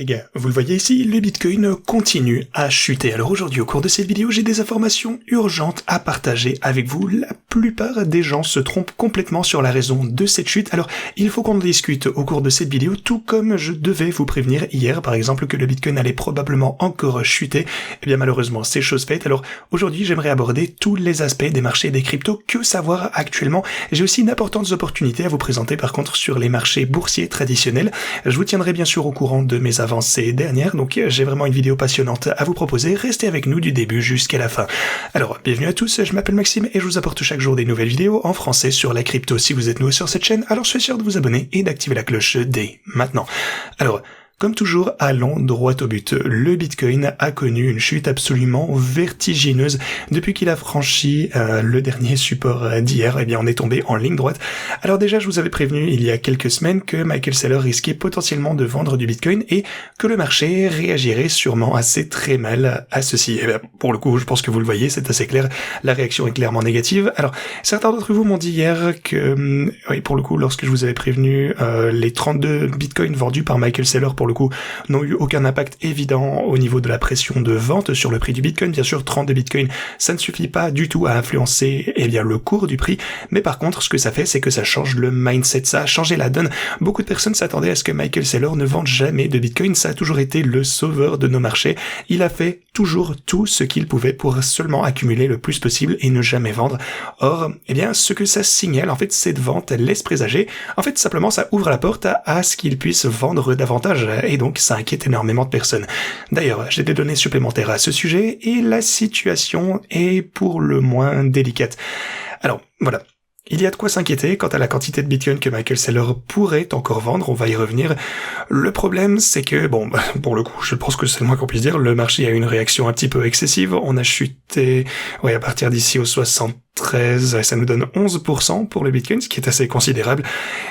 Les gars, vous le voyez ici, le Bitcoin continue à chuter. Alors aujourd'hui, au cours de cette vidéo, j'ai des informations urgentes à partager avec vous. La plupart des gens se trompent complètement sur la raison de cette chute. Alors, il faut qu'on en discute au cours de cette vidéo, tout comme je devais vous prévenir hier, par exemple, que le Bitcoin allait probablement encore chuter. Eh bien, malheureusement, c'est chose faite. Alors, aujourd'hui, j'aimerais aborder tous les aspects des marchés des cryptos. Que savoir actuellement? J'ai aussi d'importantes opportunités à vous présenter, par contre, sur les marchés boursiers traditionnels. Je vous tiendrai bien sûr au courant de mes avancées dernières, donc j'ai vraiment une vidéo passionnante à vous proposer. Restez avec nous du début jusqu'à la fin. Alors, bienvenue à tous, je m'appelle Maxime et je vous apporte chaque jour des nouvelles vidéos en français sur la crypto. Si vous êtes nouveau sur cette chaîne, alors soyez sûr de vous abonner et d'activer la cloche dès maintenant. Alors, comme toujours, allons droit au but. Le Bitcoin a connu une chute absolument vertigineuse depuis qu'il a franchi le dernier support d'hier. Eh bien, on est tombé en ligne droite. Alors déjà, je vous avais prévenu il y a quelques semaines que Michael Saylor risquait potentiellement de vendre du Bitcoin et que le marché réagirait sûrement assez très mal à ceci. Eh bien, pour le coup, je pense que vous le voyez, c'est assez clair. La réaction est clairement négative. Alors, certains d'entre vous m'ont dit hier que, oui, pour le coup, lorsque je vous avais prévenu, les 32 Bitcoins vendus par Michael Saylor, pour le coup, n'ont eu aucun impact évident au niveau de la pression de vente sur le prix du Bitcoin. Bien sûr, 32 Bitcoins, ça ne suffit pas du tout à influencer, eh bien, le cours du prix. Mais par contre, ce que ça fait, c'est que ça change le mindset. Ça a changé la donne. Beaucoup de personnes s'attendaient à ce que Michael Saylor ne vende jamais de Bitcoin. Ça a toujours été le sauveur de nos marchés. Il a fait toujours tout ce qu'il pouvait pour seulement accumuler le plus possible et ne jamais vendre. Or, eh bien, ce que ça signale, en fait, cette vente laisse présager. En fait, simplement, ça ouvre la porte à ce qu'il puisse vendre davantage. Et donc, ça inquiète énormément de personnes. D'ailleurs, j'ai des données supplémentaires à ce sujet et la situation est pour le moins délicate. Alors, voilà. Il y a de quoi s'inquiéter quant à la quantité de Bitcoin que Michael Saylor pourrait encore vendre, on va y revenir. Le problème, c'est que, bon, pour le coup, je pense que c'est le moins qu'on puisse dire, le marché a eu une réaction un petit peu excessive. On a chuté, à partir d'ici aux 73, ça nous donne 11% pour le Bitcoin, ce qui est assez considérable.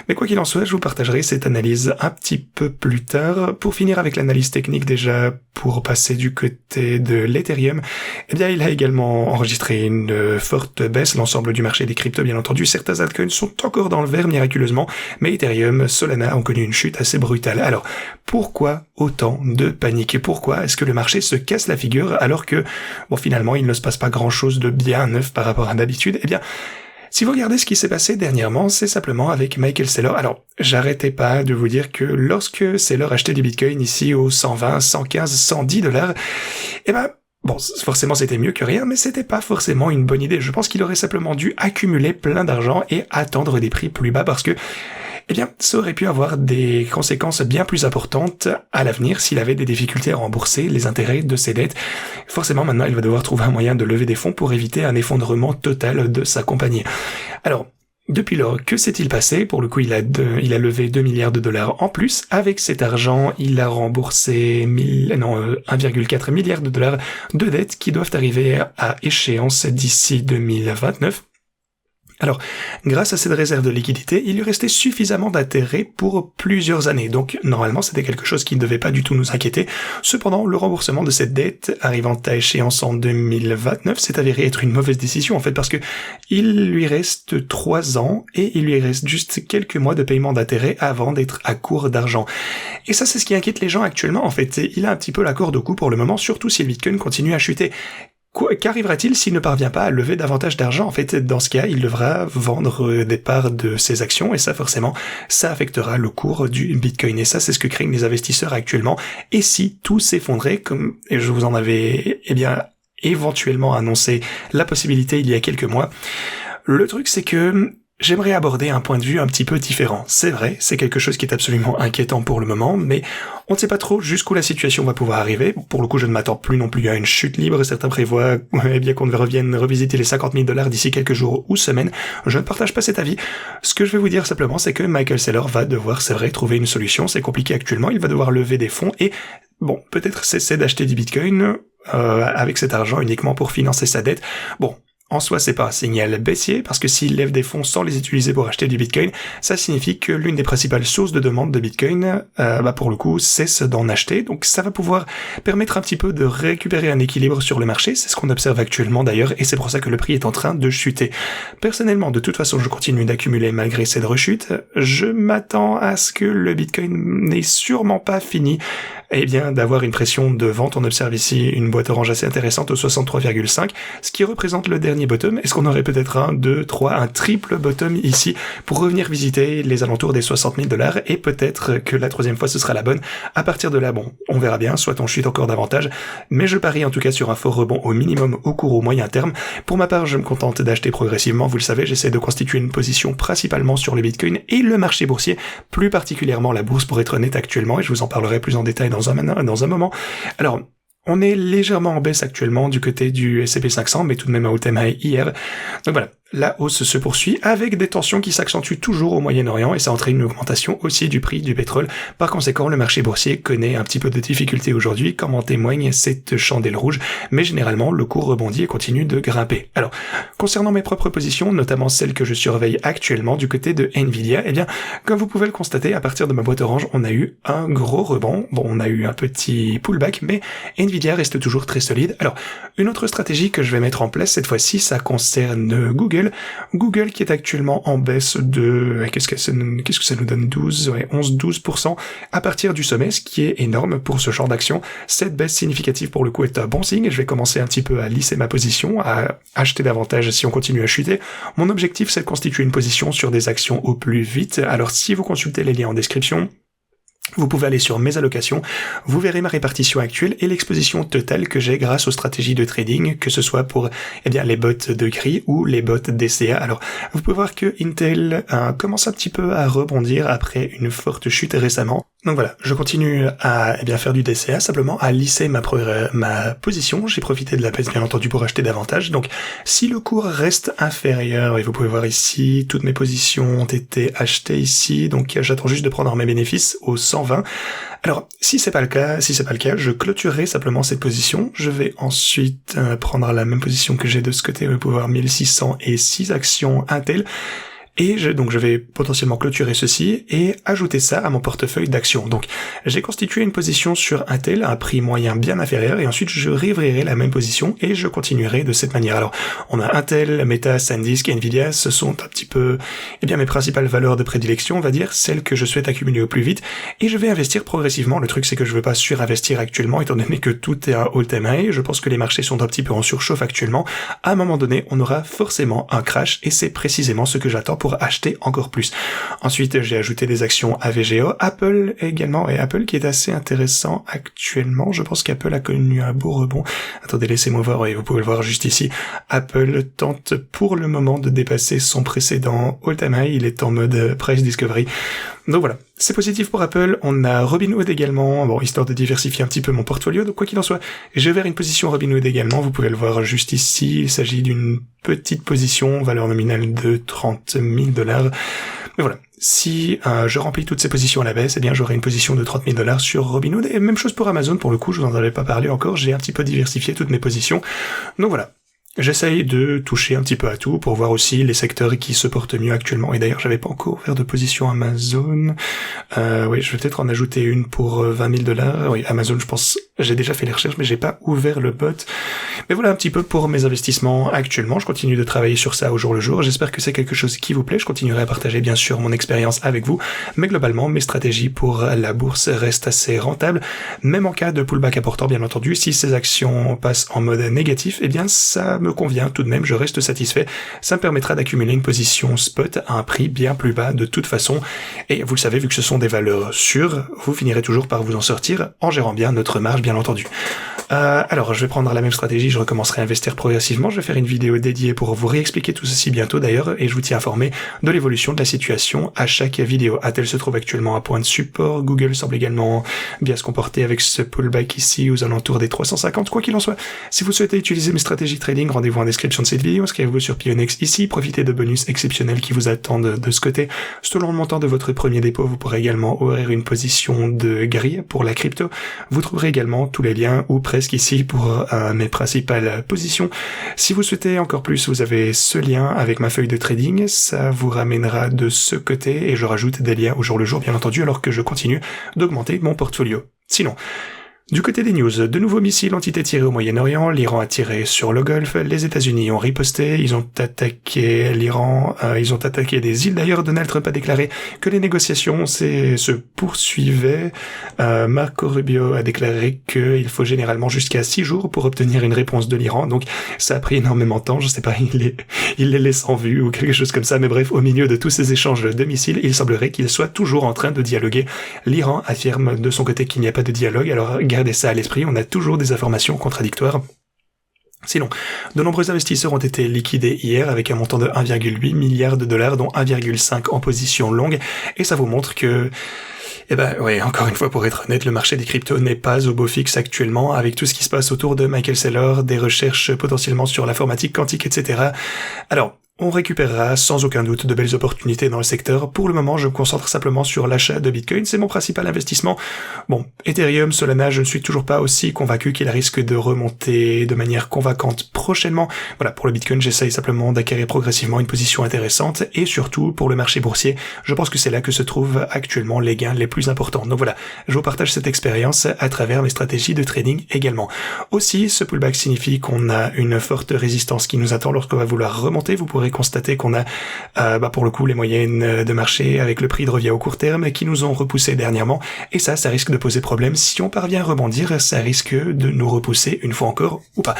Mais quoi qu'il en soit, je vous partagerai cette analyse un petit peu plus tard. Pour finir avec l'analyse technique déjà, pour passer du côté de l'Ethereum, eh bien, il a également enregistré une forte baisse, l'ensemble du marché des cryptos, bien entendu. Certains altcoins sont encore dans le vert miraculeusement, mais Ethereum, Solana ont connu une chute assez brutale. Alors, pourquoi autant de panique? Et pourquoi est-ce que le marché se casse la figure alors que, bon, finalement, il ne se passe pas grand-chose de bien neuf par rapport à d'habitude? Eh bien, si vous regardez ce qui s'est passé dernièrement, c'est simplement avec Michael Saylor. Alors, j'arrêtais pas de vous dire que lorsque Saylor achetait du Bitcoin ici aux 120, 115, 110 $, eh ben, bon, forcément c'était mieux que rien, mais c'était pas forcément une bonne idée. Je pense qu'il aurait simplement dû accumuler plein d'argent et attendre des prix plus bas parce que, eh bien, ça aurait pu avoir des conséquences bien plus importantes à l'avenir s'il avait des difficultés à rembourser les intérêts de ses dettes. Forcément, maintenant, il va devoir trouver un moyen de lever des fonds pour éviter un effondrement total de sa compagnie. Alors, depuis lors, que s'est-il passé? Pour le coup, il a levé 2 milliards de $ en plus. Avec cet argent, il a remboursé 1,4 milliard de $ de dettes qui doivent arriver à échéance d'ici 2029. Alors, grâce à cette réserve de liquidité, il lui restait suffisamment d'intérêt pour plusieurs années. Donc, normalement, c'était quelque chose qui ne devait pas du tout nous inquiéter. Cependant, le remboursement de cette dette, arrivant à échéance en 2029, s'est avéré être une mauvaise décision, en fait, parce que il lui reste 3 ans et il lui reste juste quelques mois de paiement d'intérêt avant d'être à court d'argent. Et ça, c'est ce qui inquiète les gens actuellement, en fait. Il a un petit peu la corde au cou pour le moment, surtout si le Bitcoin continue à chuter. Qu'arrivera-t-il s'il ne parvient pas à lever davantage d'argent? En fait, dans ce cas, il devra vendre des parts de ses actions et ça, forcément, ça affectera le cours du Bitcoin. Et ça, c'est ce que craignent les investisseurs actuellement. Et si tout s'effondrait, comme je vous en avais, éventuellement annoncé la possibilité il y a quelques mois, le truc, c'est que j'aimerais aborder un point de vue un petit peu différent. C'est vrai, c'est quelque chose qui est absolument inquiétant pour le moment, mais on ne sait pas trop jusqu'où la situation va pouvoir arriver. Pour le coup, je ne m'attends plus non plus à une chute libre. Certains prévoient bien qu'on revienne revisiter les 50 000 $ d'ici quelques jours ou semaines. Je ne partage pas cet avis. Ce que je vais vous dire simplement, c'est que Michael Saylor va devoir, c'est vrai, trouver une solution. C'est compliqué actuellement. Il va devoir lever des fonds et, bon, peut-être cesser d'acheter du Bitcoin avec cet argent uniquement pour financer sa dette. Bon, en soi, c'est pas un signal baissier, parce que s'il lève des fonds sans les utiliser pour acheter du Bitcoin, ça signifie que l'une des principales sources de demande de Bitcoin, pour le coup, cesse d'en acheter. Donc ça va pouvoir permettre un petit peu de récupérer un équilibre sur le marché. C'est ce qu'on observe actuellement d'ailleurs, et c'est pour ça que le prix est en train de chuter. Personnellement, de toute façon, je continue d'accumuler malgré cette rechute. Je m'attends à ce que le Bitcoin n'ait sûrement pas fini eh bien, d'avoir une pression de vente. On observe ici une boîte orange assez intéressante au 63,5, ce qui représente le dernier bottom. Est-ce qu'on aurait peut-être un, deux, trois, un triple bottom ici pour revenir visiter les alentours des 60 000 $, et peut-être que la troisième fois ce sera la bonne. À partir de là, bon, on verra bien, soit on chute encore davantage, mais je parie en tout cas sur un fort rebond au minimum au court ou moyen terme. Pour ma part, je me contente d'acheter progressivement, vous le savez, j'essaie de constituer une position principalement sur le Bitcoin et le marché boursier, plus particulièrement la bourse pour être honnête actuellement, et je vous en parlerai plus en détail dans un moment. Alors, on est légèrement en baisse actuellement du côté du S&P 500, mais tout de même à all-time high hier. Donc voilà, la hausse se poursuit avec des tensions qui s'accentuent toujours au Moyen-Orient et ça entraîne une augmentation aussi du prix du pétrole. Par conséquent, le marché boursier connaît un petit peu de difficultés aujourd'hui, comme en témoigne cette chandelle rouge, mais généralement, le cours rebondit et continue de grimper. Alors, concernant mes propres positions, notamment celles que je surveille actuellement du côté de Nvidia, eh bien, comme vous pouvez le constater, à partir de ma boîte orange, on a eu un gros rebond. Bon, on a eu un petit pullback, mais Nvidia reste toujours très solide. Alors, une autre stratégie que je vais mettre en place, cette fois-ci, ça concerne Google. Google qui est actuellement en baisse de, qu'est-ce que ça nous donne, 11-12% à partir du sommet, ce qui est énorme pour ce genre d'action. Cette baisse significative pour le coup est un bon signe et je vais commencer un petit peu à lisser ma position, à acheter davantage si on continue à chuter. Mon objectif c'est de constituer une position sur des actions au plus vite. Alors si vous consultez les liens en description, vous pouvez aller sur mes allocations, vous verrez ma répartition actuelle et l'exposition totale que j'ai grâce aux stratégies de trading, que ce soit pour les bots de gris ou les bots DCA. Alors, vous pouvez voir que Intel commence un petit peu à rebondir après une forte chute récemment. Donc voilà, je continue à faire du DCA, simplement à lisser ma position. J'ai profité de la baisse bien entendu pour acheter davantage. Donc si le cours reste inférieur, et vous pouvez voir ici, toutes mes positions ont été achetées ici, donc j'attends juste de prendre mes bénéfices au 120. Alors si c'est pas le cas, je clôturerai simplement cette position. Je vais ensuite prendre la même position que j'ai de ce côté, vous pouvez voir 1600 et 6 actions Intel. Et je vais potentiellement clôturer ceci et ajouter ça à mon portefeuille d'actions. Donc, j'ai constitué une position sur Intel à un prix moyen bien inférieur et ensuite je réouvrirai la même position et je continuerai de cette manière. Alors, on a Intel, Meta, SanDisk, Nvidia, ce sont un petit peu, mes principales valeurs de prédilection, on va dire, celles que je souhaite accumuler au plus vite et je vais investir progressivement. Le truc, c'est que je veux pas surinvestir actuellement étant donné que tout est à all-time high. Je pense que les marchés sont un petit peu en surchauffe actuellement. À un moment donné, on aura forcément un crash et c'est précisément ce que j'attends pour acheter encore plus. Ensuite, j'ai ajouté des actions AVGO, Apple également, et Apple qui est assez intéressant actuellement. Je pense qu'Apple a connu un beau rebond. Attendez, laissez-moi voir, oui, vous pouvez le voir juste ici. Apple tente pour le moment de dépasser son précédent all-time high. Il est en mode price discovery. Donc voilà, c'est positif pour Apple. On a Robinhood également, bon, histoire de diversifier un petit peu mon portfolio. Donc quoi qu'il en soit, je vais vers une position Robinhood également. Vous pouvez le voir juste ici. Il s'agit d'une petite position, valeur nominale de 30 000 $. Mais voilà, si je remplis toutes ces positions à la baisse, j'aurai une position de 30 000 $ sur Robinhood. Et même chose pour Amazon, pour le coup, je vous en avais pas parlé encore. J'ai un petit peu diversifié toutes mes positions. Donc voilà. J'essaye de toucher un petit peu à tout pour voir aussi les secteurs qui se portent mieux actuellement. Et d'ailleurs, j'avais pas encore ouvert de position Amazon. Oui, je vais peut-être en ajouter une pour 20 000 $. Oui, Amazon, je pense, j'ai déjà fait les recherches, mais j'ai pas ouvert le bot. Mais voilà un petit peu pour mes investissements actuellement. Je continue de travailler sur ça au jour le jour. J'espère que c'est quelque chose qui vous plaît. Je continuerai à partager bien sûr mon expérience avec vous. Mais globalement, mes stratégies pour la bourse restent assez rentables. Même en cas de pullback important, bien entendu. Si ces actions passent en mode négatif, ça me convient tout de même, je reste satisfait. Ça me permettra d'accumuler une position spot à un prix bien plus bas de toute façon. Et vous le savez, vu que ce sont des valeurs sûres, vous finirez toujours par vous en sortir en gérant bien notre marge, bien entendu. Alors, je vais prendre la même stratégie, je recommencerai à investir progressivement. Je vais faire une vidéo dédiée pour vous réexpliquer tout ceci bientôt d'ailleurs, et je vous tiens informé de l'évolution de la situation à chaque vidéo. Attel se trouve actuellement à point de support, Google semble également bien se comporter avec ce pullback ici aux alentours des 350. Quoi qu'il en soit, si vous souhaitez utiliser mes stratégies trading, rendez-vous en description de cette vidéo, inscrivez-vous sur Pionex ici, profitez de bonus exceptionnels qui vous attendent de ce côté. Selon le montant de votre premier dépôt, vous pourrez également ouvrir une position de grille pour la crypto. Vous trouverez également tous les liens, ou presque ici, pour mes principales positions. Si vous souhaitez encore plus, vous avez ce lien avec ma feuille de trading, ça vous ramènera de ce côté, et je rajoute des liens au jour le jour, bien entendu, alors que je continue d'augmenter mon portfolio. Sinon, Du côté des news, de nouveaux missiles ont été tirés au Moyen-Orient, l'Iran a tiré sur le Golfe, les États-Unis ont riposté, ils ont attaqué l'Iran, ils ont attaqué des îles. D'ailleurs, Donald Trump a déclaré que les négociations se poursuivaient. Marco Rubio a déclaré qu'il faut généralement jusqu'à 6 jours pour obtenir une réponse de l'Iran, donc ça a pris énormément de temps, je sais pas, il les laisse en vue ou quelque chose comme ça, mais bref, au milieu de tous ces échanges de missiles, il semblerait qu'ils soient toujours en train de dialoguer. L'Iran affirme de son côté qu'il n'y a pas de dialogue, alors gardez ça à l'esprit, on a toujours des informations contradictoires. Sinon, de nombreux investisseurs ont été liquidés hier avec un montant de 1,8 milliard de dollars, dont 1,5 en position longue, et ça vous montre que encore une fois, pour être honnête, le marché des cryptos n'est pas au beau fixe actuellement, avec tout ce qui se passe autour de Michael Saylor, des recherches potentiellement sur l'informatique quantique, etc. Alors, on récupérera sans aucun doute de belles opportunités dans le secteur. Pour le moment, je me concentre simplement sur l'achat de Bitcoin, c'est mon principal investissement. Bon, Ethereum, Solana, je ne suis toujours pas aussi convaincu qu'il risque de remonter de manière convaincante prochainement. Voilà, pour le Bitcoin, j'essaye simplement d'acquérir progressivement une position intéressante, et surtout, pour le marché boursier, je pense que c'est là que se trouvent actuellement les gains les plus importants. Donc voilà, je vous partage cette expérience à travers mes stratégies de trading également. Aussi, ce pullback signifie qu'on a une forte résistance qui nous attend lorsqu'on va vouloir remonter. Vous pourrez constater qu'on a pour le coup les moyennes de marché avec le prix de revient au court terme qui nous ont repoussé dernièrement, et ça risque de poser problème. Si on parvient à rebondir, ça risque de nous repousser une fois encore ou pas.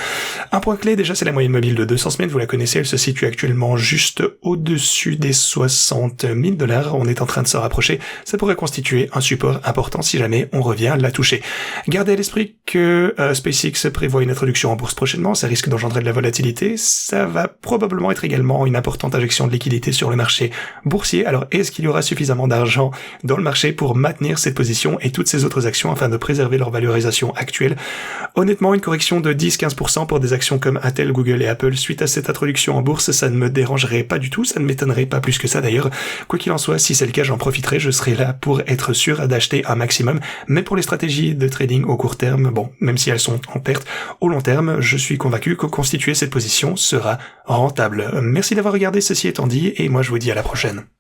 Un point clé déjà, c'est la moyenne mobile de 200 semaines, vous la connaissez, elle se situe actuellement juste au-dessus des 60 000 $, on est en train de s'en rapprocher, ça pourrait constituer un support important si jamais on revient la toucher. Gardez à l'esprit que SpaceX prévoit une introduction en bourse prochainement, ça risque d'engendrer de la volatilité, ça va probablement être également une importante injection de liquidité sur le marché boursier. Alors, est-ce qu'il y aura suffisamment d'argent dans le marché pour maintenir cette position et toutes ces autres actions afin de préserver leur valorisation actuelle? Honnêtement, une correction de 10-15% pour des actions comme Intel, Google et Apple suite à cette introduction en bourse, ça ne me dérangerait pas du tout, ça ne m'étonnerait pas plus que ça d'ailleurs. Quoi qu'il en soit, si c'est le cas, j'en profiterai, je serai là pour être sûr d'acheter un maximum. Mais pour les stratégies de trading au court terme, bon, même si elles sont en perte, au long terme, je suis convaincu que constituer cette position sera rentable. Merci d'avoir regardé, ceci étant dit, et moi je vous dis à la prochaine.